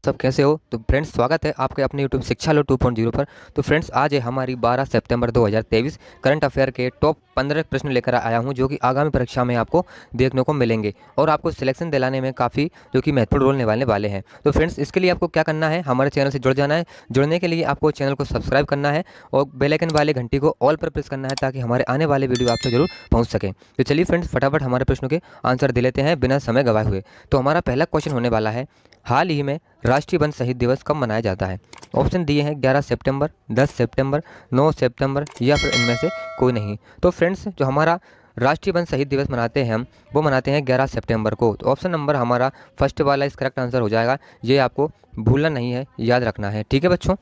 सब कैसे हो। तो फ्रेंड्स स्वागत है आपके अपने यूट्यूब शिक्षा लो 2.0 पर। तो फ्रेंड्स आज है हमारी 12 सितंबर 2023 करंट अफेयर के टॉप 15 प्रश्न लेकर आया हूं जो कि आगामी परीक्षा में आपको देखने को मिलेंगे और आपको सिलेक्शन दिलाने में काफ़ी जो कि महत्वपूर्ण रोल निभाने वाले हैं। तो फ्रेंड्स इसके लिए आपको क्या करना है, हमारे चैनल से जुड़ जाना है। जुड़ने के लिए आपको चैनल को सब्सक्राइब करना है और बेल आइकन वाले घंटी को ऑल पर प्रेस करना है ताकि हमारे आने वाले वीडियो आप तक जरूर पहुँच सकें। तो चलिए फ्रेंड्स फटाफट हमारे प्रश्नों के आंसर दे लेते हैं बिना समय गवाए हुए। तो हमारा पहला क्वेश्चन होने वाला है, हाल ही में राष्ट्रीय वन शहीद दिवस कब मनाया जाता है। ऑप्शन दिए हैं 11 सितंबर, 10 सितंबर, 9 सितंबर या फिर इनमें से कोई नहीं। तो फ्रेंड्स जो हमारा राष्ट्रीय वन शहीद दिवस मनाते हैं हम वो मनाते हैं 11 सितंबर को। तो ऑप्शन नंबर हमारा फर्स्ट वाला इस करेक्ट आंसर हो जाएगा। ये आपको भूलना नहीं है, याद रखना है। ठीक है बच्चों,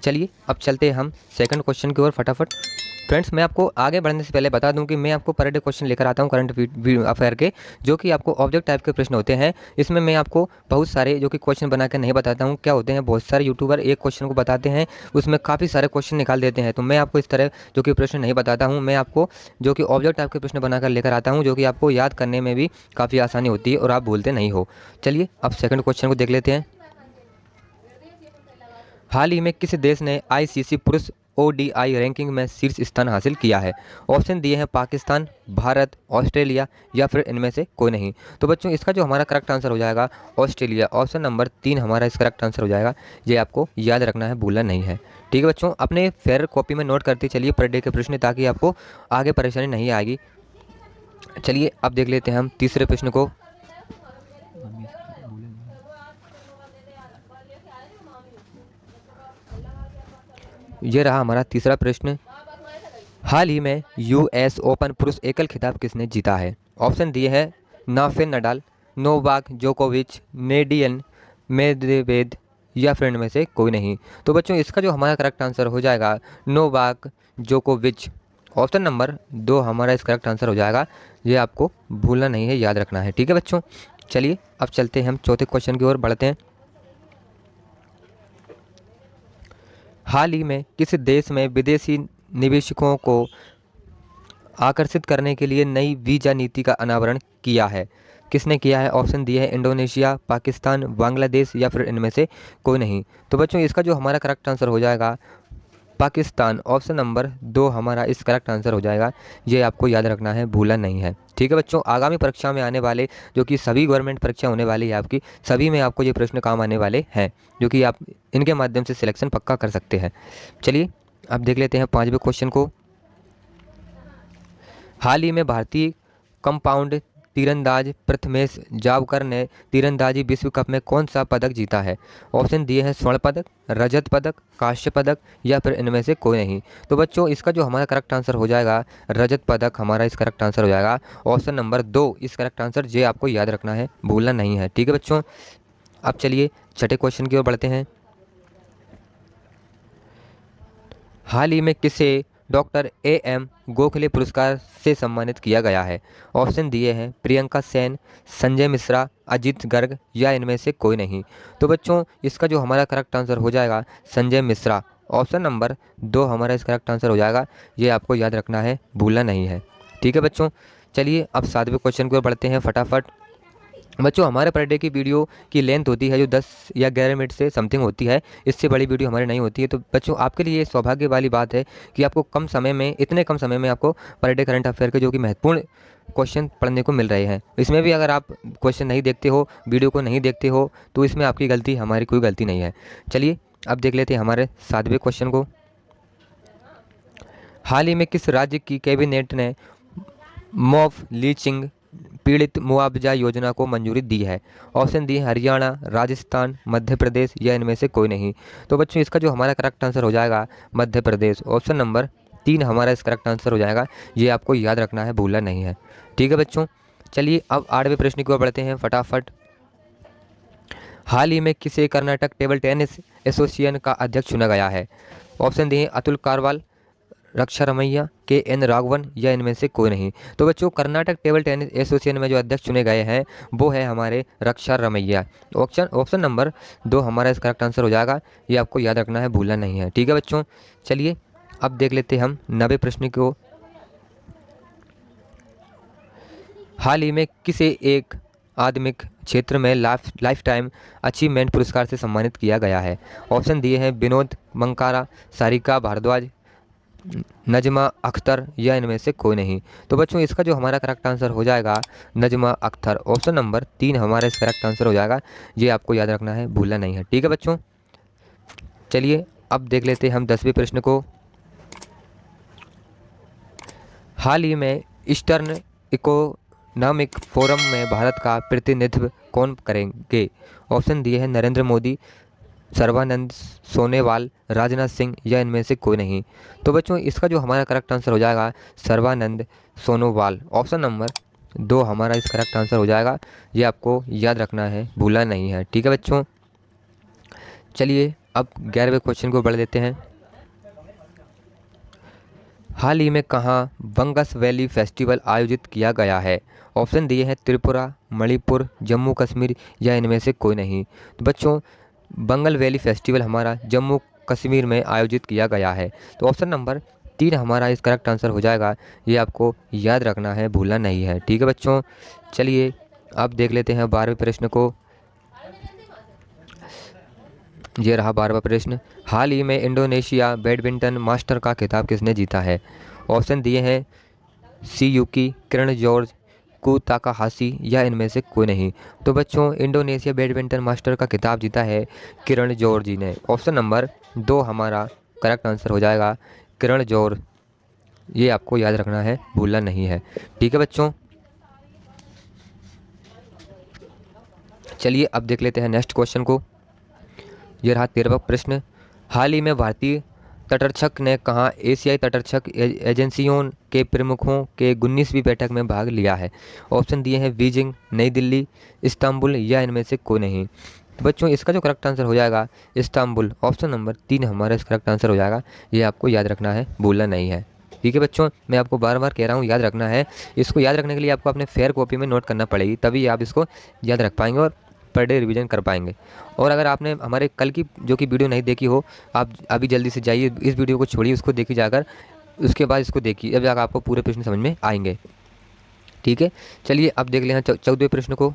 चलिए अब चलते हैं हम सेकंड क्वेश्चन की ओर फटाफट। फ्रेंड्स मैं आपको आगे बढ़ने से पहले बता दूं कि मैं आपको पर डे क्वेश्चन लेकर आता हूं करंट अफेयर के, जो कि आपको ऑब्जेक्ट टाइप के प्रश्न होते हैं। इसमें मैं आपको बहुत सारे जो कि क्वेश्चन बना कर नहीं बताता हूं। क्या होते हैं, बहुत सारे यूट्यूबर एक क्वेश्चन को बताते हैं, उसमें काफ़ी सारे क्वेश्चन निकाल देते हैं। तो मैं आपको इस तरह जो कि प्रश्न नहीं बताता हूँ। मैं आपको जो कि ऑब्जेक्ट टाइप के प्रश्न बनाकर लेकर आता हूँ जो कि आपको याद करने में भी काफ़ी आसानी होती है और आप भूलते नहीं हो। चलिए अब सेकंड क्वेश्चन को देख लेते हैं। हाल ही में किस देश ने आईसीसी पुरुष ओडीआई रैंकिंग में शीर्ष स्थान हासिल किया है। ऑप्शन दिए हैं पाकिस्तान, भारत, ऑस्ट्रेलिया या फिर इनमें से कोई नहीं। तो बच्चों इसका जो हमारा करेक्ट आंसर हो जाएगा ऑस्ट्रेलिया। ऑप्शन नंबर 3 हमारा इस करेक्ट आंसर हो जाएगा। ये आपको याद रखना है, भूलना नहीं है। ठीक है बच्चों, अपने फेयर कॉपी में नोट करते चलिए पर डे के प्रश्न ताकि आपको आगे परेशानी नहीं आएगी। चलिए अब देख लेते हैं हम तीसरे प्रश्न को। ये रहा हमारा तीसरा प्रश्न, हाल ही में यूएस ओपन पुरुष एकल खिताब किसने जीता है। ऑप्शन दिए हैं नाफे नडाल, नोवाक जोकोविच, नेडियन मेदवेदेव या फिर इनमें से कोई नहीं। तो बच्चों इसका जो हमारा करेक्ट आंसर हो जाएगा नोवाक जोकोविच। ऑप्शन नंबर 2 हमारा इस करेक्ट आंसर हो जाएगा। ये आपको भूलना नहीं है, याद रखना है। ठीक है बच्चों, चलिए अब चलते हैं हम चौथे क्वेश्चन की ओर बढ़ते हैं। हाल ही में किस देश में विदेशी निवेशकों को आकर्षित करने के लिए नई वीजा नीति का अनावरण किया है। किसने किया है। ऑप्शन दिए हैं इंडोनेशिया, पाकिस्तान, बांग्लादेश या फिर इनमें से कोई नहीं। तो बच्चों इसका जो हमारा करेक्ट आंसर हो जाएगा पाकिस्तान। ऑप्शन नंबर 2 हमारा इस करेक्ट आंसर हो जाएगा। ये आपको याद रखना है, भूलना नहीं है। ठीक है बच्चों, आगामी परीक्षा में आने वाले जो कि सभी गवर्नमेंट परीक्षा होने वाली है आपकी, सभी में आपको ये प्रश्न काम आने वाले हैं जो कि आप इनके माध्यम से सिलेक्शन पक्का कर सकते हैं। चलिए अब देख लेते हैं पाँचवें क्वेश्चन को। हाल ही में भारतीय कंपाउंड तीरंदाज प्रथमेश जावकर ने तीरंदाजी विश्व कप में कौन सा पदक जीता है। ऑप्शन दिए हैं स्वर्ण पदक, रजत पदक, कांस्य पदक या फिर इनमें से कोई नहीं। तो बच्चों इसका जो हमारा करेक्ट आंसर हो जाएगा रजत पदक हमारा इस करेक्ट आंसर हो जाएगा। ऑप्शन नंबर 2 इस करेक्ट आंसर। ये आपको याद रखना है, भूलना नहीं है। ठीक है बच्चों, अब चलिए छठे क्वेश्चन की ओर बढ़ते हैं। हाल ही में किसे डॉक्टर AM गोखले पुरस्कार से सम्मानित किया गया है। ऑप्शन दिए हैं प्रियंका सेन, संजय मिश्रा, अजीत गर्ग या इनमें से कोई नहीं। तो बच्चों इसका जो हमारा करेक्ट आंसर हो जाएगा संजय मिश्रा। ऑप्शन नंबर 2 हमारा इस करेक्ट आंसर हो जाएगा। ये आपको याद रखना है, भूलना नहीं है। ठीक है बच्चों, चलिए अब सातवें क्वेश्चन की ओर बढ़ते हैं फटाफट। बच्चों हमारे पर डे की वीडियो की लेंथ होती है जो 10 या 11 मिनट से समथिंग होती है, इससे बड़ी वीडियो हमारी नहीं होती है। तो बच्चों आपके लिए ये सौभाग्य वाली बात है कि आपको कम समय में, इतने कम समय में आपको पर डे करंट अफेयर के जो कि महत्वपूर्ण क्वेश्चन पढ़ने को मिल रहे हैं। इसमें भी अगर आप क्वेश्चन नहीं देखते हो, वीडियो को नहीं देखते हो, तो इसमें आपकी गलती, हमारी कोई गलती नहीं है। चलिए अब देख लेते हैं हमारे सातवें क्वेश्चन को। हाल ही में किस राज्य की कैबिनेट ने मॉब लीचिंग पीड़ित मुआवजा योजना को मंजूरी दी है। ऑप्शन दी हरियाणा, राजस्थान, मध्य प्रदेश या इनमें से कोई नहीं। तो बच्चों इसका जो हमारा करेक्ट आंसर हो जाएगा मध्य प्रदेश। ऑप्शन नंबर 3 हमारा इस करेक्ट आंसर हो जाएगा। ये आपको याद रखना है, भूलना नहीं है। ठीक है बच्चों, चलिए अब 8वें प्रश्न की ओर बढ़ते हैं फटाफट। हाल ही में किसे कर्नाटक टेबल टेनिस एसोसिएशन का अध्यक्ष चुना गया है। ऑप्शन दिए अतुल कारवाल, रक्षा रमैया, KN राघवन या इनमें से कोई नहीं। तो बच्चों कर्नाटक टेबल टेनिस एसोसिएशन में जो अध्यक्ष चुने गए हैं वो है हमारे रक्षा रमैया। ऑप्शन नंबर 2 हमारा इस करेक्ट आंसर हो जाएगा। ये आपको याद रखना है, भूलना नहीं है। ठीक है बच्चों, चलिए अब देख लेते हैं हम 9वें प्रश्न को। हाल ही में किसे एक आदमिक क्षेत्र में लाइफ टाइम अचीवमेंट पुरस्कार से सम्मानित किया गया है? ऑप्शन दिए हैं विनोद बंकारा, सारिका भारद्वाज, नजमा अख्तर या इनमें से कोई नहीं। तो बच्चों इसका जो हमारा करेक्ट आंसर हो जाएगा नजमा अख्तर। ऑप्शन नंबर 3 हमारा इस करेक्ट आंसर हो जाएगा। ये आपको याद रखना है, भूलना नहीं है। ठीक है बच्चों, चलिए अब देख लेते हैं हम 10वें प्रश्न को। हाल ही में ईस्टर्न इकोनॉमिक फोरम में भारत का प्रतिनिधित्व कौन करेंगे? ऑप्शन दिए हैं नरेंद्र मोदी, सर्बानंद सोनोवाल, राजनाथ सिंह या इनमें से कोई नहीं। तो बच्चों इसका जो हमारा करेक्ट आंसर हो जाएगा सर्बानंद सोनोवाल। ऑप्शन नंबर 2 हमारा इस करेक्ट आंसर हो जाएगा। ये आपको याद रखना है, भूलना नहीं है। ठीक है बच्चों, चलिए अब 11वें क्वेश्चन को बढ़ देते हैं। हाल ही में कहाँ बंगस वैली फेस्टिवल आयोजित किया गया है? ऑप्शन दिए हैं त्रिपुरा, मणिपुर, जम्मू कश्मीर या इनमें से कोई नहीं। तो बच्चों बंगल वैली फेस्टिवल हमारा जम्मू कश्मीर में आयोजित किया गया है। तो ऑप्शन नंबर 3 हमारा इस करेक्ट आंसर हो जाएगा। ये आपको याद रखना है, भूलना नहीं है। ठीक है बच्चों, चलिए अब देख लेते हैं 12वें प्रश्न को। ये रहा 12वां प्रश्न। हाल ही में इंडोनेशिया बैडमिंटन मास्टर का खिताब किसने जीता है? ऑप्शन दिए हैं सीयूकी, किरण जॉर्ज, कू ताकाहाशी या इनमें से कोई नहीं। तो बच्चों इंडोनेशिया बैडमिंटन मास्टर का खिताब जीता है किरण जॉर्ज जी ने। ऑप्शन नंबर 2 हमारा करेक्ट आंसर हो जाएगा किरण जॉर्ज। ये आपको याद रखना है, भूलना नहीं है। ठीक है बच्चों, चलिए अब देख लेते हैं नेक्स्ट क्वेश्चन को। यह रहा 13वां प्रश्न। हाल ही में भारतीय तटरक्षक ने कहाँ एशियाई तटरक्षक एजेंसियों के प्रमुखों के 19वीं बैठक में भाग लिया है? ऑप्शन दिए हैं बीजिंग, नई दिल्ली, इस्तांबुल या इनमें से कोई नहीं। तो बच्चों इसका जो करेक्ट आंसर हो जाएगा इस्तांबुल। ऑप्शन नंबर 3 हमारा इस करेक्ट आंसर हो जाएगा। ये आपको याद रखना है, भूलना नहीं है। ठीक है बच्चों, मैं आपको बार बार कह रहा हूँ याद रखना है। इसको याद रखने के लिए आपको अपने फेयर कॉपी में नोट करना पड़ेगी, तभी आप इसको याद रख पाएंगे और पर डे रिवीजन कर पाएंगे। और अगर आपने हमारे कल की जो कि वीडियो नहीं देखी हो, आप अभी जल्दी से जाइए, इस वीडियो को छोड़िए, उसको देखी जाकर, उसके बाद इसको देखिए, अब जाकर आपको पूरे प्रश्न समझ में आएंगे। ठीक है, चलिए अब देख लें 14वें प्रश्न को।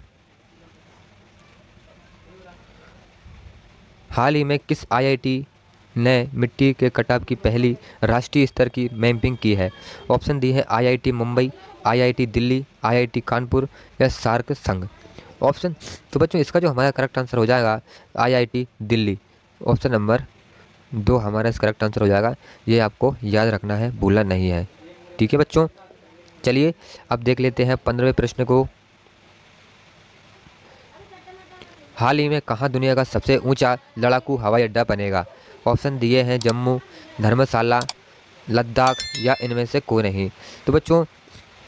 हाल ही में किस आईआईटी ने मिट्टी के कटाव की पहली राष्ट्रीय स्तर की मैपिंग की है? ऑप्शन दी है IIT Mumbai, IIT Delhi, IIT Kanpur या सार्क संघ। ऑप्शन, तो बच्चों इसका जो हमारा करेक्ट आंसर हो जाएगा आईआईटी दिल्ली। ऑप्शन नंबर 2 हमारा इस करेक्ट आंसर हो जाएगा। ये आपको याद रखना है, भूलना नहीं है। ठीक है बच्चों, चलिए अब देख लेते हैं 15वें प्रश्न को। हाल ही में कहाँ दुनिया का सबसे ऊंचा लड़ाकू हवाई अड्डा बनेगा? ऑप्शन दिए हैं जम्मू, धर्मशाला, लद्दाख या इनमें से कोई नहीं। तो बच्चों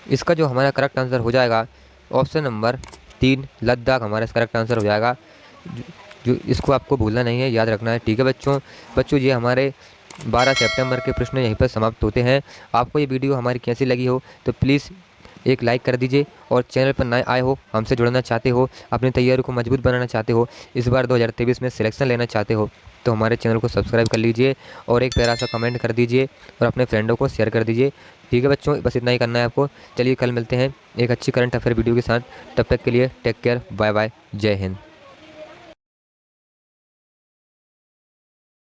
इसका जो हमारा करेक्ट आंसर हो जाएगा ऑप्शन नंबर 3 लद्दाख हमारा इस करेक्ट आंसर हो जाएगा। जो इसको आपको भूलना नहीं है, याद रखना है। ठीक है बच्चों ये हमारे 12 सितंबर के प्रश्न यहीं पर समाप्त होते हैं। आपको ये वीडियो हमारी कैसी लगी हो तो प्लीज़ एक लाइक कर दीजिए, और चैनल पर नए आए हो, हमसे जुड़ना चाहते हो, अपनी तैयारी को मजबूत बनाना चाहते हो, इस बार 2023 में सिलेक्शन लेना चाहते हो, तो हमारे चैनल को सब्सक्राइब कर लीजिए और एक प्यारा सा कमेंट कर दीजिए और अपने फ्रेंडों को शेयर कर दीजिए। ठीक है बच्चों, बस इतना ही करना है आपको। चलिए कल मिलते हैं एक अच्छी करंट अफेयर वीडियो के साथ। तब तक के लिए टेक केयर, बाय बाय, जय हिंद।